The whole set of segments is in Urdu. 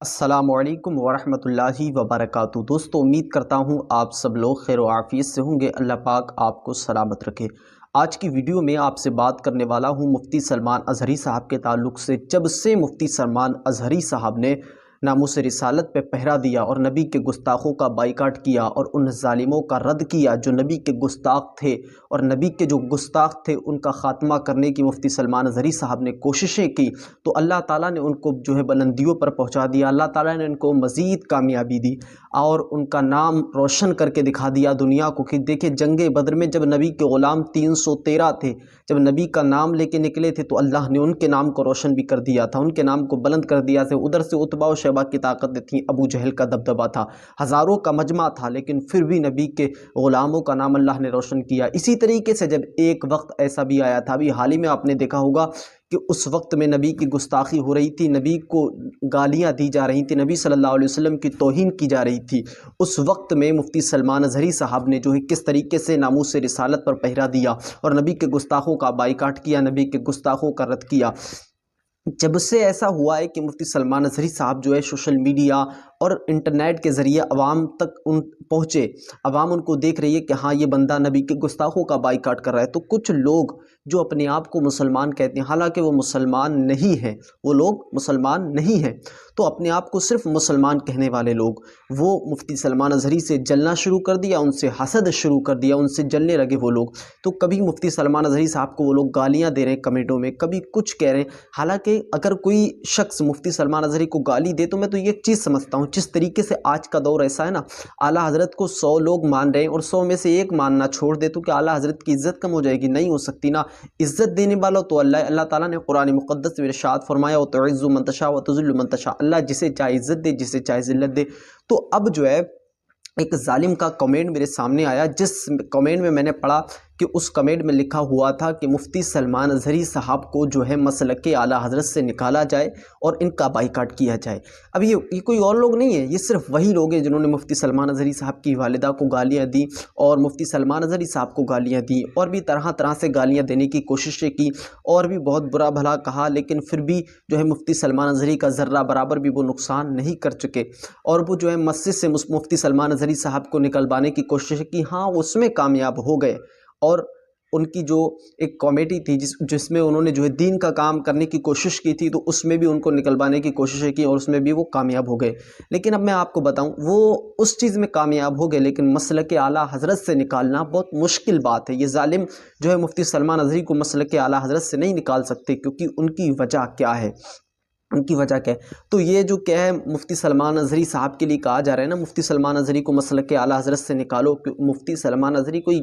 السلام علیکم ورحمۃ اللہ وبرکاتہ۔ دوستو، امید کرتا ہوں آپ سب لوگ خیر و عافیت سے ہوں گے۔ اللہ پاک آپ کو سلامت رکھے۔ آج کی ویڈیو میں آپ سے بات کرنے والا ہوں مفتی سلمان اظہری صاحب کے تعلق سے۔ جب سے مفتی سلمان اظہری صاحب نے ناموس رسالت پہ پہرا دیا اور نبی کے گستاخوں کا بائیکاٹ کیا اور ان ظالموں کا رد کیا جو نبی کے گستاخ تھے، اور نبی کے جو گستاخ تھے ان کا خاتمہ کرنے کی مفتی سلمان اظہری صاحب نے کوششیں کی، تو اللہ تعالیٰ نے ان کو بلندیوں پر پہنچا دیا۔ اللہ تعالیٰ نے ان کو مزید کامیابی دی اور ان کا نام روشن کر کے دکھا دیا دنیا کو کہ دیکھیں، جنگ بدر میں جب نبی کے غلام 313 تھے، جب نبی کا نام لے کے نکلے تھے تو اللہ نے ان کے نام کو روشن بھی کر دیا تھا، ان کے نام کو بلند کر دیا تھا۔ ادھر سے عتبہ و شیبہ کی طاقتیں تھیں، ابو جہل کا دبدبہ تھا، ہزاروں کا مجمع تھا، لیکن پھر بھی نبی کے غلاموں کا نام اللہ نے روشن کیا۔ اسی طریقے سے جب ایک وقت ایسا بھی آیا تھا، ابھی حال ہی میں آپ نے دیکھا ہوگا کہ اس وقت میں نبی کی گستاخی ہو رہی تھی، نبی کو گالیاں دی جا رہی تھیں، نبی صلی اللہ علیہ وسلم کی توہین کی جا رہی تھی۔ اس وقت میں مفتی سلمان اظہری صاحب نے کس طریقے سے ناموس رسالت پر پہرا دیا اور نبی کے گستاخوں کا بائیکاٹ کیا، نبی کے گستاخوں کا رد کیا۔ جب سے ایسا ہوا ہے کہ مفتی سلمان اظہری صاحب سوشل میڈیا اور انٹرنیٹ کے ذریعے عوام تک پہنچے، عوام ان کو دیکھ رہی ہے کہ ہاں، یہ بندہ نبی کے گستاخوں کا بائیکاٹ کر رہا ہے، تو کچھ لوگ جو اپنے آپ کو مسلمان کہتے ہیں، حالانکہ وہ مسلمان نہیں ہیں، وہ لوگ مسلمان نہیں ہیں، تو اپنے آپ کو صرف مسلمان کہنے والے لوگ وہ مفتی سلمان اظہری سے جلنا شروع کر دیا، ان سے حسد شروع کر دیا، ان سے جلنے لگے وہ لوگ۔ تو کبھی مفتی سلمان اظہری صاحب کو وہ لوگ گالیاں دے رہے ہیں کمنٹوں میں، کبھی کچھ کہہ رہے ہیں۔ حالانکہ اگر کوئی شخص مفتی سلمان اظہری کو گالی دے تو میں تو یہ چیز سمجھتا ہوں، جس طریقے سے آج کا دور ایسا ہے نا، اعلیٰ حضرت کو 100 لوگ مان رہے ہیں اور 100 میں سے ایک ماننا چھوڑ دے تو کیا اعلیٰ حضرت کی عزت کم ہو جائے گی؟ نہیں ہو سکتی نا۔ عزت دینے والا تو اللہ تعالیٰ نے قرآن مقدس میں ارشاد فرمایا، وَتُعِزُّ مَن تَشَاءُ وَتُذِلُّ مَن تَشَاءُ، اللہ جسے چاہے عزت دے، جسے چاہے ذلت دے۔ تو اب ایک ظالم کا کمنٹ میرے سامنے آیا، جس کمنٹ میں نے پڑھا کہ اس کمنٹ میں لکھا ہوا تھا کہ مفتی سلمان اظہری صاحب کو مسلک اعلیٰ حضرت سے نکالا جائے اور ان کا بائیکاٹ کیا جائے۔ اب یہ کوئی اور لوگ نہیں ہیں، یہ صرف وہی لوگ ہیں جنہوں نے مفتی سلمان اظہری صاحب کی والدہ کو گالیاں دی اور مفتی سلمان اظہری صاحب کو گالیاں دی، اور بھی طرح طرح سے گالیاں دینے کی کوششیں کی اور بھی بہت برا بھلا کہا، لیکن پھر بھی مفتی سلمان اظہری کا ذرہ برابر بھی وہ نقصان نہیں کر چکے، اور وہ مسجد سے مفتی سلمان اظہری صاحب کو نکلوانے کی کوشش کی، ہاں اس میں کامیاب ہو گئے، اور ان کی ایک کمیٹی تھی جس میں انہوں نے دین کا کام کرنے کی کوشش کی تھی، تو اس میں بھی ان کو نکلوانے کی کوششیں کی اور اس میں بھی وہ کامیاب ہو گئے۔ لیکن اب میں آپ کو بتاؤں، وہ اس چیز میں کامیاب ہو گئے، لیکن مسلک اعلیٰ حضرت سے نکالنا بہت مشکل بات ہے۔ یہ ظالم مفتی سلمان اظہری کو مسلک اعلیٰ حضرت سے نہیں نکال سکتے، کیونکہ ان کی وجہ کیا ہے، ان کی وجہ کیا ہے؟ تو یہ کیا ہے، مفتی سلمان اظہری صاحب کے لیے کہا جا رہا ہے نا، مفتی سلمان اظہری کو مسلک اعلیٰ حضرت سے نکالو۔ مفتی سلمان اظہری کوئی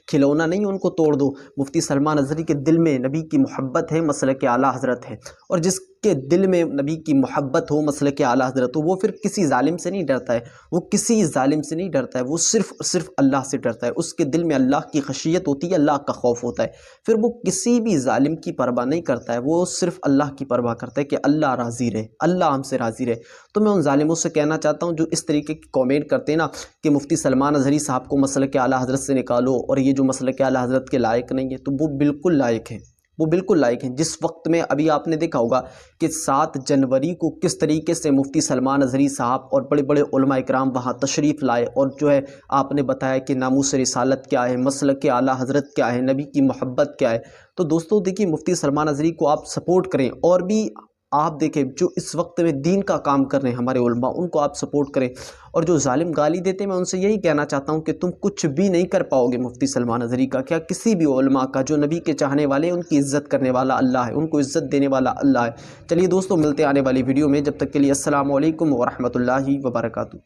کھلونا نہیں، ان کو توڑ دو۔ مفتی سلمان اظہری کے دل میں نبی کی محبت ہے، مسلک اعلیٰ حضرت ہے، اور جس کے دل میں نبی کی محبت ہو، مسلک اعلیٰ حضرت ہو، وہ پھر کسی ظالم سے نہیں ڈرتا ہے، وہ کسی ظالم سے نہیں ڈرتا ہے، وہ صرف اللہ سے ڈرتا ہے۔ اس کے دل میں اللہ کی خشیت ہوتی ہے، اللہ کا خوف ہوتا ہے، پھر وہ کسی بھی ظالم کی پرواہ نہیں کرتا ہے، وہ صرف اللہ کی پرواہ کرتا ہے کہ اللہ راضی رہے، اللہ ہم سے راضی رہے۔ تو میں ان ظالموں سے کہنا چاہتا ہوں جو اس طریقے کی کامنٹ کرتے ہیں نا کہ مفتی سلمان اظہری صاحب کو مسلک اعلیٰ حضرت سے نکالو، اور یہ مسلک اعلیٰ حضرت کے لائق نہیں ہے، تو وہ بالکل لائق ہیں، وہ بالکل لائق ہیں۔ جس وقت میں ابھی آپ نے دیکھا ہوگا کہ 7 جنوری کو کس طریقے سے مفتی سلمان اظہری صاحب اور بڑے بڑے علماء اکرام وہاں تشریف لائے، اور آپ نے بتایا کہ ناموس رسالت کیا ہے، مسلک اعلیٰ حضرت کیا ہے، نبی کی محبت کیا ہے۔ تو دوستو دیکھیے، مفتی سلمان اظہری کو آپ سپورٹ کریں، اور بھی آپ دیکھیں جو اس وقت میں دین کا کام کر رہے ہیں ہمارے علماء، ان کو آپ سپورٹ کریں، اور جو ظالم گالی دیتے ہیں میں ان سے یہی کہنا چاہتا ہوں کہ تم کچھ بھی نہیں کر پاؤ گے مفتی سلمان اظہری کا، کیا کسی بھی علماء کا جو نبی کے چاہنے والے، ان کی عزت کرنے والا اللہ ہے، ان کو عزت دینے والا اللہ ہے۔ چلیے دوستو، ملتے ہیں آنے والی ویڈیو میں، جب تک کے لیے السلام علیکم ورحمۃ اللہ وبرکاتہ۔